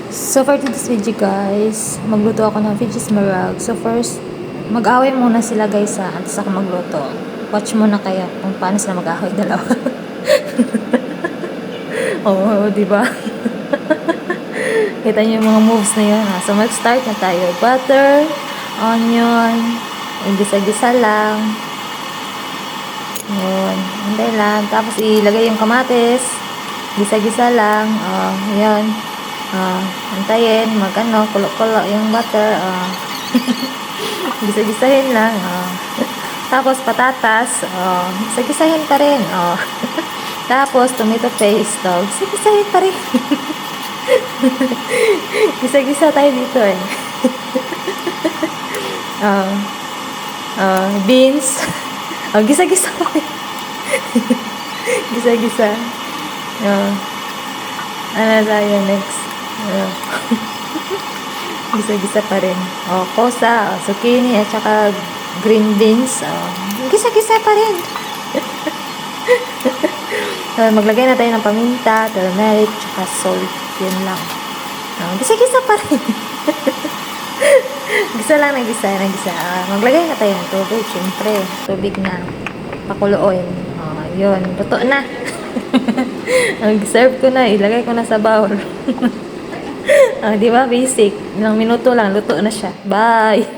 So for today's video guys, magluto ako ng veggies marag. So first, mag-away muna sila guys ha, at saka magluto. Watch muna kayo kung paano sila mag-away dalawa. Oo, di ba? Kita niyo yung mga moves na yun ha. So mag-start na tayo. Butter, onion, gisa-gisa lang. Yun, hindi lang. Tapos ilagay yung kamatis. Gisa-gisa lang. Yun. Antayin, kulo-kulo yung butter. Gisa-gisahin lang. Tapos patatas. Gisa-gisahin pa rin. Tapos tomato paste. Gisa-gisahin pa rin. Gisa-gisa tayo dito eh. Beans. Gisa-gisa pa rin. Gisa-gisa. Ano tayo next? Gisa-gisa pa rin. Kosa, zucchini, at saka green beans. Gisa-gisa pa rin. Maglagay na tayo ng paminta, turmeric, tsaka salt. Yun lang. Gisa-gisa pa rin. Gisa lang na gisa. Maglagay na tayo ng tubig. Siyempre, tubig na. Pakuloyin. Yun. Luto na. Serve ko na. Ilagay ko na sa bowl. Di ba? Basic. Ilang minuto lang. Luto na siya. Bye!